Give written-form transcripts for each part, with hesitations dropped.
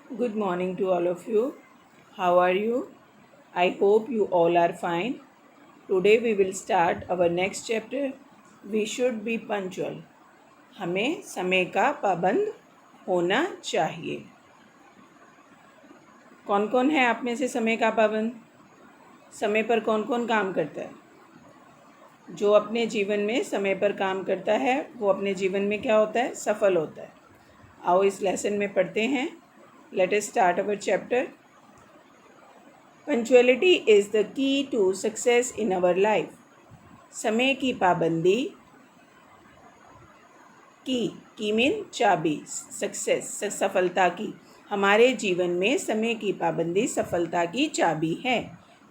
Good morning to all of you. How are you? I hope you all are fine. Today we will start our next chapter. We should be punctual. हमें समय का पाबंद होना चाहिए. कौन कौन है आप में से समय का पाबंद? समय पर कौन कौन काम करता है? जो अपने जीवन में समय पर काम करता है वो अपने जीवन में क्या होता है? सफल होता है. आओ इस लेसन में पढ़ते हैं. Let us start our chapter. Punctuality is the key to success in our life. समय की पाबंदी की मीन चाबी, सक्सेस सफलता की. हमारे जीवन में समय की पाबंदी सफलता की चाबी है.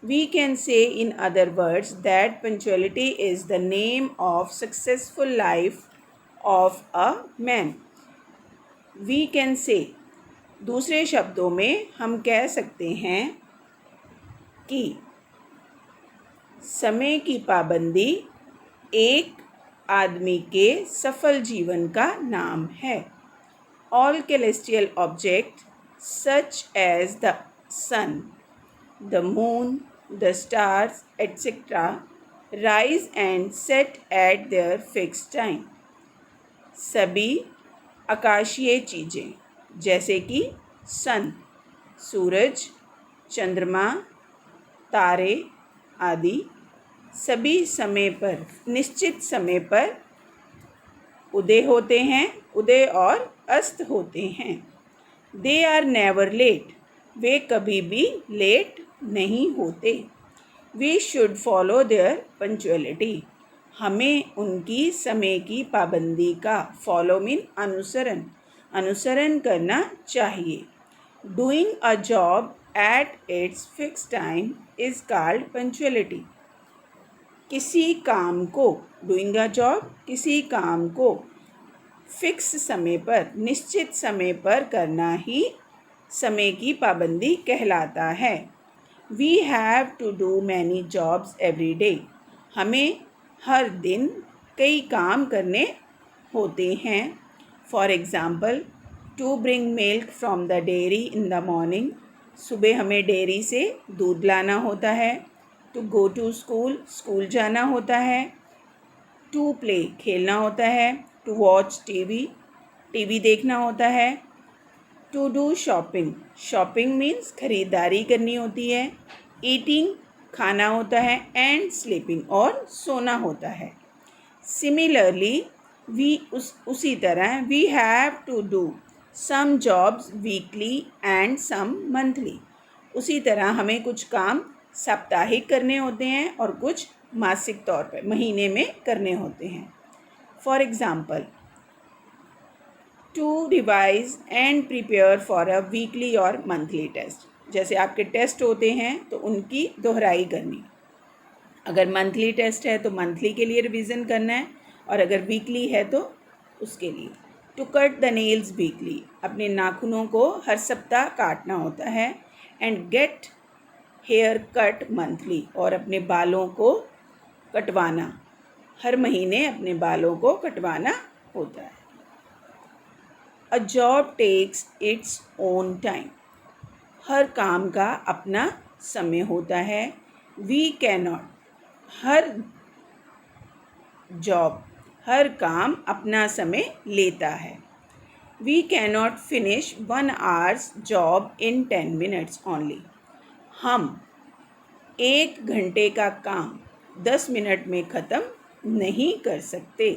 We can say in other words that punctuality is the name of successful life of a man. We can say, दूसरे शब्दों में हम कह सकते हैं कि समय की पाबंदी एक आदमी के सफल जीवन का नाम है. All celestial objects such as the sun, the moon, the stars, etc. rise and set at their fixed time. सभी आकाशीय चीज़ें जैसे कि सन, सूरज, चंद्रमा, तारे आदि सभी समय पर, निश्चित समय पर उदय होते हैं, उदय और अस्त होते हैं. They are never late. वे कभी भी लेट नहीं होते. We should follow their punctuality. हमें उनकी समय की पाबंदी का, फॉलो मीन अनुसरण, अनुसरण करना चाहिए. Doing a job at its fix time is called punctuality. किसी काम को, डूइंग अ जॉब, किसी काम को फिक्स समय पर, निश्चित समय पर करना ही समय की पाबंदी कहलाता है. We have to do many jobs every day. हमें हर दिन कई काम करने होते हैं. For example, to bring milk from the dairy in the morning. सुबह हमें डेयरी से दूध लाना होता है. To go to school, school जाना होता है. टू प्ले, खेलना होता है. टू वॉच टीवी, टीवी देखना होता है. To do shopping, shopping means खरीदारी करनी होती है. ईटिंग, खाना होता है. एंड स्लीपिंग, और सोना होता है. सिमिलरली उसी तरह we have to do some jobs weekly and some monthly. उसी तरह हमें कुछ काम साप्ताहिक करने होते हैं और कुछ मासिक तौर पर, महीने में करने होते हैं. For example, to revise and prepare for a weekly और मंथली टेस्ट. जैसे आपके टेस्ट होते हैं तो उनकी दोहराई करनी. अगर मंथली टेस्ट है तो मंथली के लिए रिवीजन करना है, और अगर वीकली है तो उसके लिए. To cut the nails weekly, अपने नाखूनों को हर सप्ताह काटना होता है. And get hair cut monthly, और अपने बालों को कटवाना, हर महीने अपने बालों को कटवाना होता है. A job takes its own time. हर काम का अपना समय होता है. वी कैनॉट, हर जॉब, हर काम अपना समय लेता है. We cannot finish 1 hours job in 10 minutes only. हम 1 घंटे का काम 10 मिनट में ख़त्म नहीं कर सकते.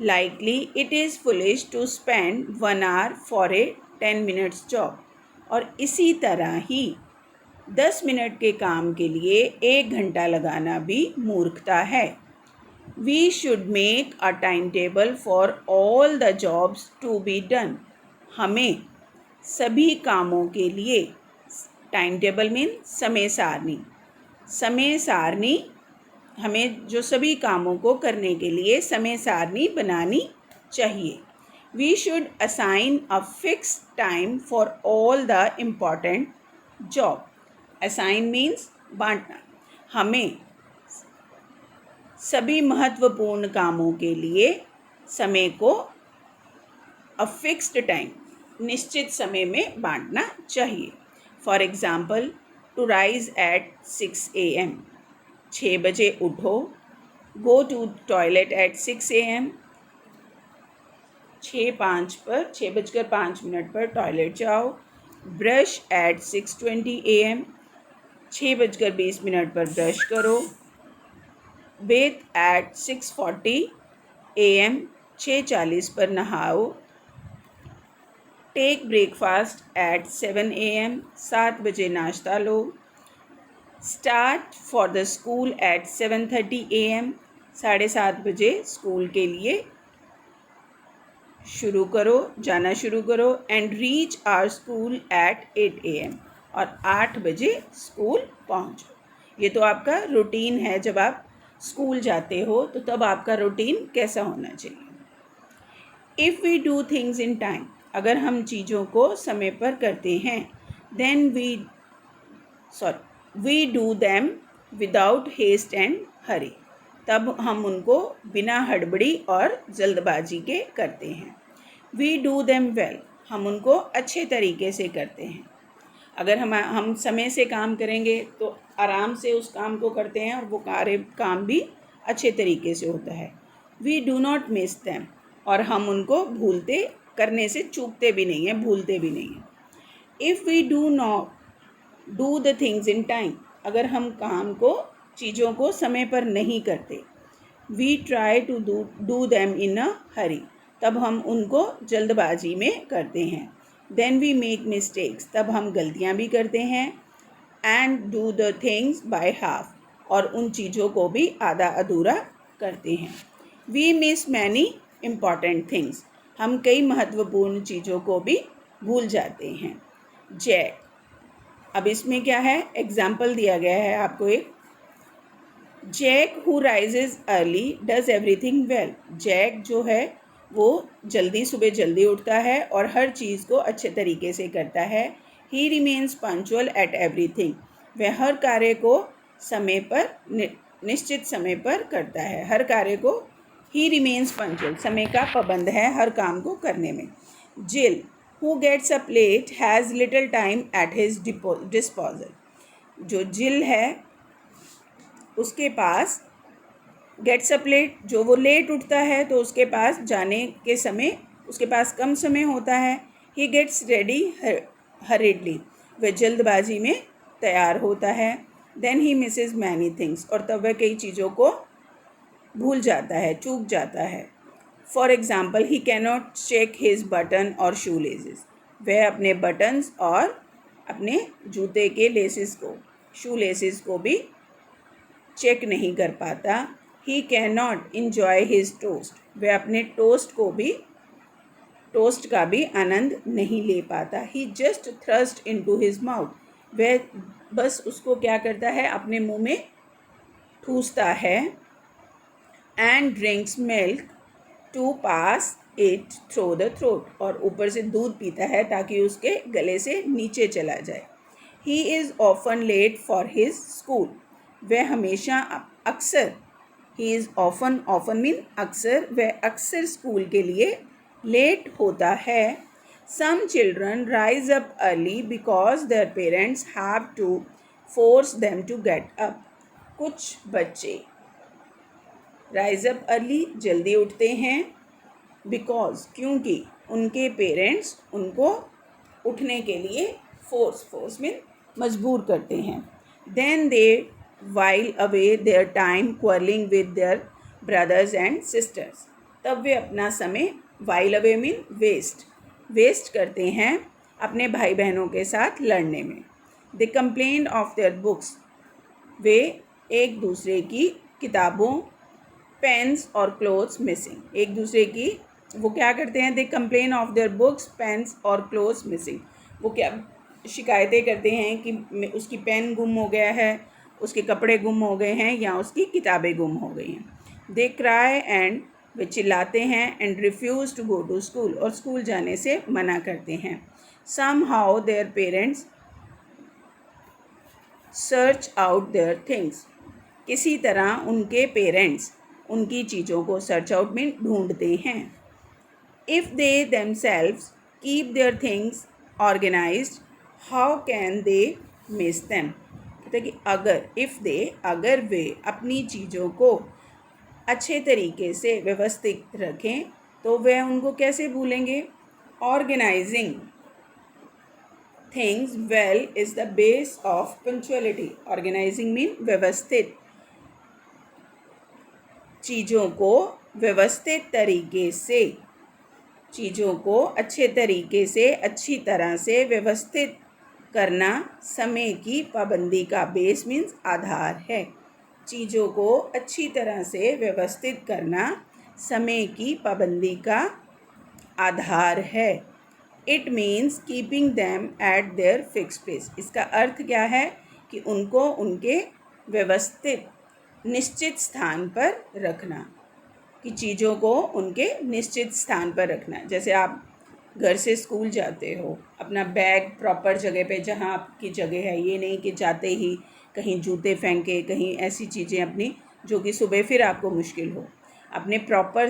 Likely it is foolish to spend 1 hour for a 10 minutes job. और इसी तरह ही 10 मिनट के काम के लिए 1 घंटा लगाना भी मूर्खता है. We should make a time table for all the jobs to be done. हमें सभी कामों के लिए, टाइम टेबल मीन समय सारणी, समय सारणी, हमें जो सभी कामों को करने के लिए समय सारणी बनानी चाहिए. We should assign a fix time for all the important job. Assign means बांटना. हमें सभी महत्वपूर्ण कामों के लिए समय को अ फिक्स्ड टाइम, निश्चित समय में बांटना चाहिए। For example, to rise at 6 AM, 6 बजे उठो। Go to toilet at 6 AM, 6:05 पर टॉयलेट जाओ। ब्रश एट 6:20 AM, 6:20 पर ब्रश करो। बेथ एट 6:40 AM, 6:40 पर नहाओ। टेक ब्रेकफास्ट एट 7 AM, 7 बजे नाश्ता लो। Start for the school at 7:30 AM, 7:30 बजे स्कूल के लिए जाना शुरू करो। And reach our school at 8 AM, और 8 बजे स्कूल पहुंचो। ये तो आपका रूटीन है। जब आप स्कूल जाते हो तो तब आपका रूटीन कैसा होना चाहिए। If we do things in time, अगर हम चीज़ों को समय पर करते हैं, then we do them without haste and hurry, तब हम उनको बिना हड़बड़ी और जल्दबाजी के करते हैं। वी डू दैम वेल, हम उनको अच्छे तरीके से करते हैं। अगर हम समय से काम करेंगे तो आराम से उस काम को करते हैं और वो काम भी अच्छे तरीके से होता है। We do not miss them, और हम उनको करने से चूकते भी नहीं हैं, भूलते भी नहीं हैं। If we do not do the things in time, अगर हम चीज़ों को समय पर नहीं करते। We try to do them in a hurry, तब हम उनको जल्दबाजी में करते हैं। देन वी मेक मिस्टेक्स, तब हम गलतियाँ भी करते हैं। And do the things by half, और उन चीज़ों को भी आधा अधूरा करते हैं। We miss many important things, हम कई महत्वपूर्ण चीज़ों को भी भूल जाते हैं। जैक, अब इसमें क्या है, एग्जाम्पल दिया गया है आपको एक। Jack who rises early does everything well, Jack जो है वो सुबह जल्दी उठता है और हर चीज़ को अच्छे तरीके से करता है। ही रिमेन्स पंक्चुअल एट एवरीथिंग, वह हर कार्य को समय पर निश्चित समय पर करता है। हर कार्य को ही रिमेन्स पंक्चुअल, समय का पाबंद है हर काम को करने में। Jill who gets up late has little time at his disposal, जो जिल है उसके पास गेट्स अप लेट, जो वो लेट उठता है तो उसके पास जाने के समय उसके पास कम समय होता है। ही गेट्स रेडी हरिडली, वह जल्दबाजी में तैयार होता है। Then he misses many things, और तब वह कई चीज़ों को भूल जाता है, चूक जाता है। For example, he cannot check his button और शू लेसेस, वह अपने बटन्स और अपने जूते के शू लेसेस को भी चेक नहीं कर पाता। He can not enjoy his toast, वह अपने टोस्ट का भी आनंद नहीं ले पाता। He just thrust into his mouth, वह बस उसको क्या करता है, अपने मुंह में ठूसता है। And drinks milk to pass it through the throat, और ऊपर से दूध पीता है ताकि उसके गले से नीचे चला जाए। He is often late for his school, वह हमेशा अक्सर, ही इज़ ऑफन मीन अक्सर, वह अक्सर स्कूल के लिए लेट होता है। Some children rise up early because their parents have to force them to get up, कुछ बच्चे राइज अप अर्ली जल्दी उठते हैं, बिकॉज क्योंकि उनके पेरेंट्स उनको उठने के लिए फोर्स मीन मजबूर करते हैं। Then they while away their time quarrelling with their brothers and sisters, तब वे अपना समय वाइल अवे मीन वेस्ट करते हैं अपने भाई बहनों के साथ लड़ने में। दे कंप्लेन ऑफ देयर बुक्स, वे एक दूसरे की किताबों, पेन्स और क्लोथ्स मिसिंग, एक दूसरे की वो क्या करते हैं, they complain of their books, pens और क्लोथ्स मिसिंग, वो क्या शिकायतें करते हैं कि उसकी पेन गुम हो गया है, उसके कपड़े गुम हो गए हैं या उसकी किताबें गुम हो गई हैं। दे क्राई एंड, वे चिल्लाते हैं, and refuse to go to school, और स्कूल जाने से मना करते हैं। Somehow their parents search out their things, किसी तरह उनके पेरेंट्स उनकी चीज़ों को सर्च आउट में ढूंढते हैं। If they themselves keep their things organized, how can they miss them? कहते हैं कि अगर वे अपनी चीज़ों को अच्छे तरीके से व्यवस्थित रखें तो वे उनको कैसे भूलेंगे? Organising things well is the base of punctuality. Organising mean व्यवस्थित. चीज़ों को व्यवस्थित तरीके से, चीज़ों को अच्छे तरीके से, अच्छी तरह से व्यवस्थित करना समय की पाबंदी का बेस मीन्स आधार है. चीज़ों को अच्छी तरह से व्यवस्थित करना समय की पाबंदी का आधार है. It means keeping them at there fix place. इसका अर्थ क्या है? कि उनको उनके व्यवस्थित निश्चित स्थान पर रखना, कि चीज़ों को उनके निश्चित स्थान पर रखना. जैसे आप घर से स्कूल जाते हो, अपना बैग प्रॉपर जगह पे, जहाँ आपकी जगह है, ये नहीं कि जाते ही कहीं जूते फेंके, कहीं ऐसी चीज़ें अपनी जो कि सुबह फिर आपको मुश्किल हो. अपने प्रॉपर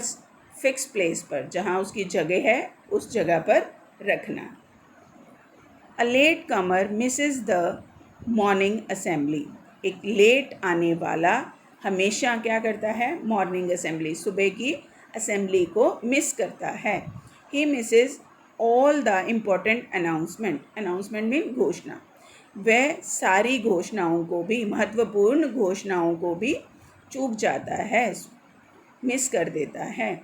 फिक्स प्लेस पर, जहाँ उसकी जगह है, उस जगह पर रखना. A late comer misses the morning assembly. एक लेट आने वाला हमेशा क्या करता है? मॉर्निंग असेंबली, सुबह की असेंबली को मिस करता है. He misses all the important announcement. Announcement mean घोषणा. वह सारी घोषणाओं को भी, महत्वपूर्ण घोषणाओं को भी चूक जाता है, मिस कर देता है.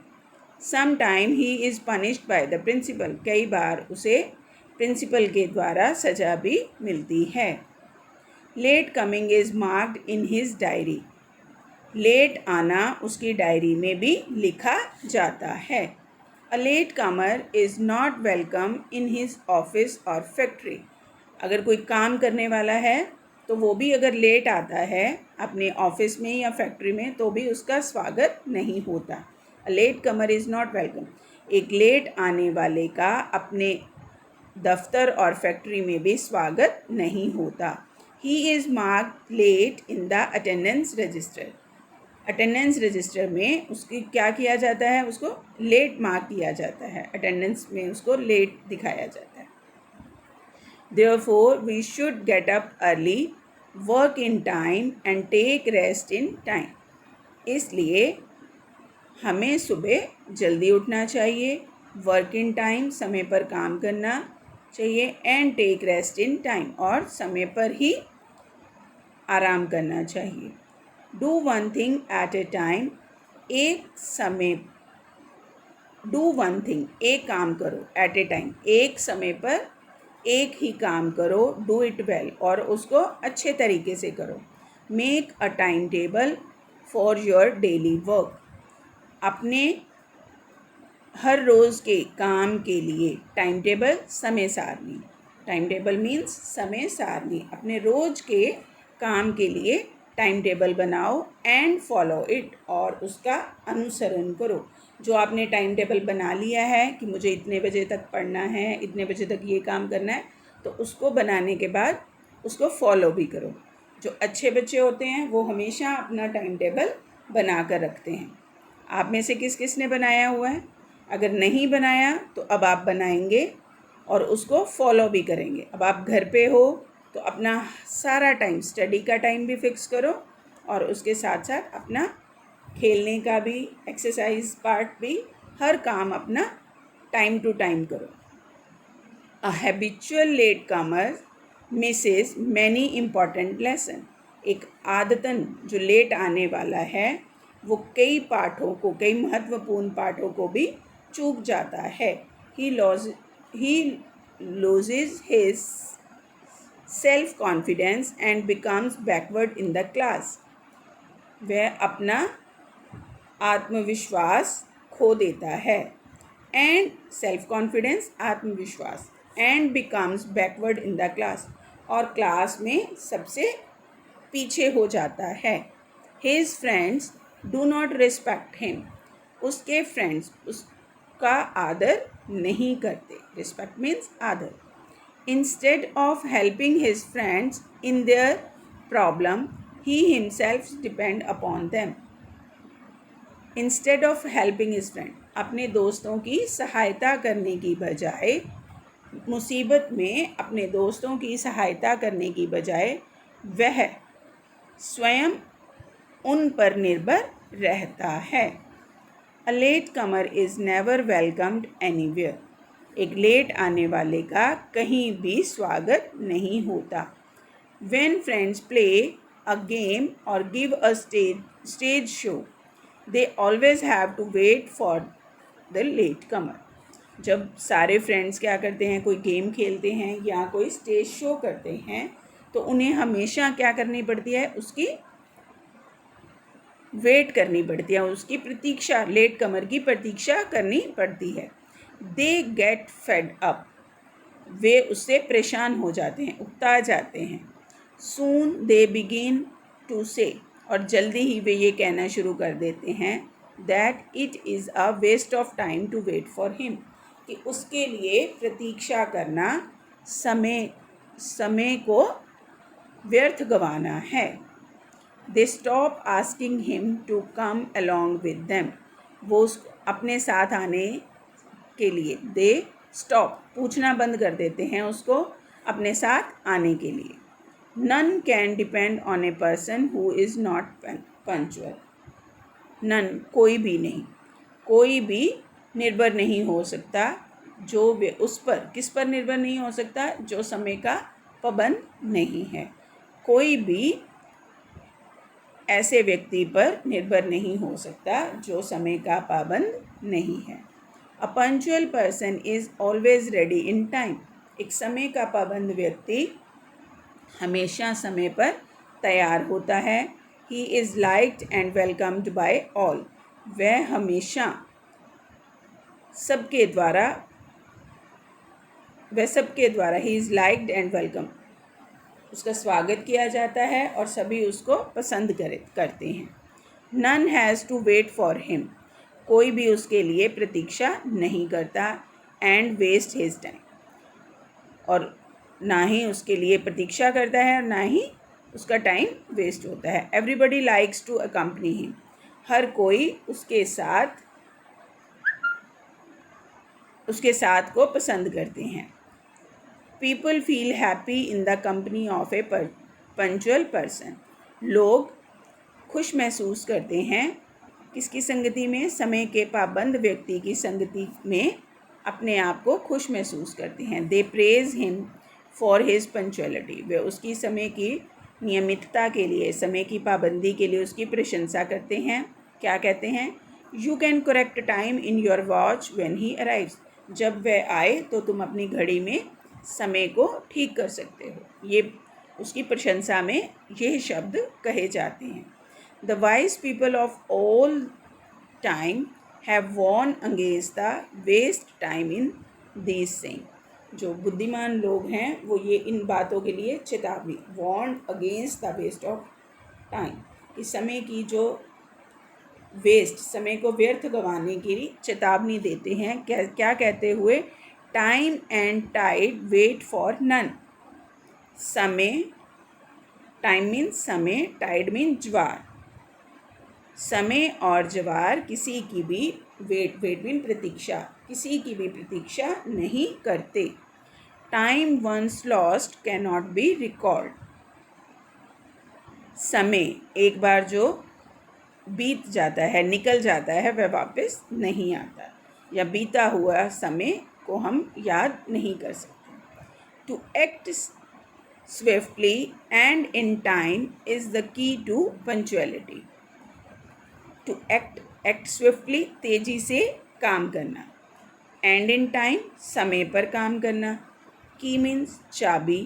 Some time he is punished by the principal. कई बार उसे प्रिंसिपल के द्वारा सज़ा भी मिलती है. Late coming is marked in his diary. Late आना उसकी डायरी में भी लिखा जाता है. A late comer is not welcome in his office और फैक्ट्री. अगर कोई काम करने वाला है तो वो भी अगर लेट आता है अपने ऑफिस में या फैक्ट्री में, तो भी उसका स्वागत नहीं होता. A late comer is not welcome. एक लेट आने वाले का अपने दफ्तर और फैक्ट्री में भी स्वागत नहीं होता. He is marked late in the attendance register. Attendance register में उसकी क्या किया जाता है? उसको लेट मार्क किया जाता है. अटेंडेंस में उसको लेट दिखाया जाता है. Therefore, we should get up early, work in time and take rest in time. इसलिए हमें सुबह जल्दी उठना चाहिए, वर्क इन टाइम, समय पर काम करना चाहिए, and take rest in time, और समय पर ही आराम करना चाहिए. Do one thing at a time. एक समय, डू वन थिंग, एक काम करो, एट ए टाइम, एक समय पर एक ही काम करो. डू इट वेल, और उसको अच्छे तरीके से करो. Make a time table for your daily work. अपने हर रोज़ के काम के लिए टाइम टेबल, समय सारणी. टाइम टेबल मीन्स समय सारणी. अपने रोज़ के काम के लिए टाइम टेबल बनाओ एंड फॉलो इट, और उसका अनुसरण करो. जो आपने टाइम टेबल बना लिया है कि मुझे इतने बजे तक पढ़ना है, इतने बजे तक ये काम करना है, तो उसको बनाने के बाद उसको फॉलो भी करो. जो अच्छे बच्चे होते हैं वो हमेशा अपना टाइम टेबल बना कर रखते हैं. आप में से किस किस ने बनाया हुआ है? अगर नहीं बनाया तो अब आप बनाएंगे और उसको फॉलो भी करेंगे. अब आप घर पे हो तो अपना सारा टाइम, स्टडी का टाइम भी फिक्स करो, और उसके साथ साथ अपना खेलने का भी, एक्सरसाइज पार्ट भी, हर काम अपना टाइम टू टाइम करो. अ habitual late comer Mrs many important lesson. एक आदतन जो लेट आने वाला है वो कई पाठों को, कई महत्वपूर्ण पाठों को भी चूक जाता है. ही loses his self confidence and becomes backward in the class. वह अपना आत्मविश्वास खो देता है. एंड सेल्फ कॉन्फिडेंस, आत्मविश्वास, and becomes backward in the class, और क्लास में सबसे पीछे हो जाता है. His friends do not respect him. उसके फ्रेंड्स उसका आदर नहीं करते. रिस्पेक्ट मीन्स आदर. Instead of helping his friends in their problem, he himself depend upon them. Instead of helping his friend, अपने दोस्तों की सहायता करने की बजाय, मुसीबत में अपने दोस्तों की सहायता करने की बजाय वह स्वयं उन पर निर्भर रहता है। A late comer is never welcomed anywhere. एक लेट आने वाले का कहीं भी स्वागत नहीं होता। When friends play a game or give a stage show, they always have to wait for the latecomer. जब सारे फ्रेंड्स क्या करते हैं, कोई गेम खेलते हैं या कोई स्टेज शो करते हैं, तो उन्हें हमेशा क्या करनी पड़ती है, उसकी वेट करनी पड़ती है, उसकी प्रतीक्षा, लेट कमर की प्रतीक्षा करनी पड़ती है। दे गेट फेड अप, वे उससे परेशान हो जाते हैं, उकता जाते हैं। सून दे बिगिन टू से, और जल्दी ही वे ये कहना शुरू कर देते हैं that it is a waste of time to wait for him, कि उसके लिए प्रतीक्षा करना समय को व्यर्थ गंवाना है। They stop asking him to come along with them, वो अपने साथ आने के लिए, दे स्टॉप, पूछना बंद कर देते हैं उसको अपने साथ आने के लिए। None can depend on a person who is not punctual. None, कोई भी नहीं, कोई भी निर्भर नहीं हो सकता, जो वे उस पर, किस पर निर्भर नहीं हो सकता, जो समय का पाबंद नहीं है। कोई भी ऐसे व्यक्ति पर निर्भर नहीं हो सकता जो समय का पाबंद नहीं है। A punctual person is always ready in time. एक समय का पाबंद व्यक्ति हमेशा समय पर तैयार होता है। He is liked and welcomed by all, वह हमेशा सबके द्वारा, he is liked and welcome, उसका स्वागत किया जाता है और सभी उसको पसंद करते हैं। None has to wait for him, कोई भी उसके लिए प्रतीक्षा नहीं करता। एंड वेस्ट हिज टाइम, और ना ही उसके लिए प्रतीक्षा करता है और ना ही उसका टाइम वेस्ट होता है। Everybody likes to accompany him, हर कोई उसके साथ को पसंद करते हैं। People feel happy in the company of a punctual person, लोग खुश महसूस करते हैं किसकी संगति में, समय के पाबंद व्यक्ति की संगति में अपने आप को खुश महसूस करते हैं। They praise him for his punctuality, वे उसकी समय की नियमितता के लिए, समय की पाबंदी के लिए उसकी प्रशंसा करते हैं। क्या कहते हैं, you can correct time in your watch when he arrives, जब वह आए तो तुम अपनी घड़ी में समय को ठीक कर सकते हो। ये उसकी प्रशंसा में ये शब्द कहे जाते हैं। The wise people of all time have warned against the waste time in these saying, जो बुद्धिमान लोग हैं वो ये इन बातों के लिए चेतावनी, warned against the waste of time, कि समय की जो वेस्ट, समय को व्यर्थ गंवाने की चेतावनी देते हैं। क्या कहते हुए, time and tide wait for none, समय, टाइम मीन्स समय, टाइड मीन ज्वार, समय और ज्वार किसी की भी वेट मीन प्रतीक्षा, किसी की भी प्रतीक्षा नहीं करते। Time once lost can not be record, समय एक बार जो बीत जाता है, निकल जाता है, वह वापस नहीं आता, या बीता हुआ समय को हम याद नहीं कर सकते। To act swiftly and in time is the key to punctuality. To act swiftly, तेज़ी से काम करना, एंड इन टाइम, समय पर काम करना, की मीन्स चाबी,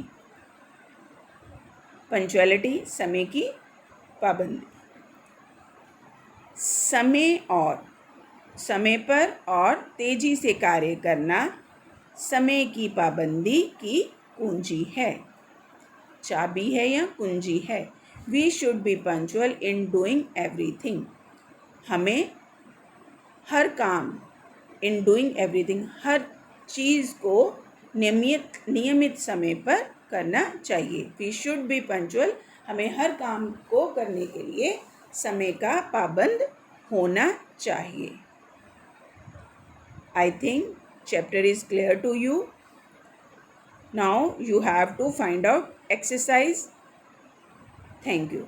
पंक्चुअलिटी समय की पाबंदी। समय पर और तेज़ी से कार्य करना समय की पाबंदी की कुंजी है, चाबी है या कुंजी है। We should be punctual in doing everything, हमें हर काम, इन डूइंग एवरीथिंग, हर चीज़ को नियमित समय पर करना चाहिए। वी शुड बी पंक्चुअल, हमें हर काम को करने के लिए समय का पाबंद होना चाहिए। I think chapter is clear to you. Now you have to find out exercise. Thank you.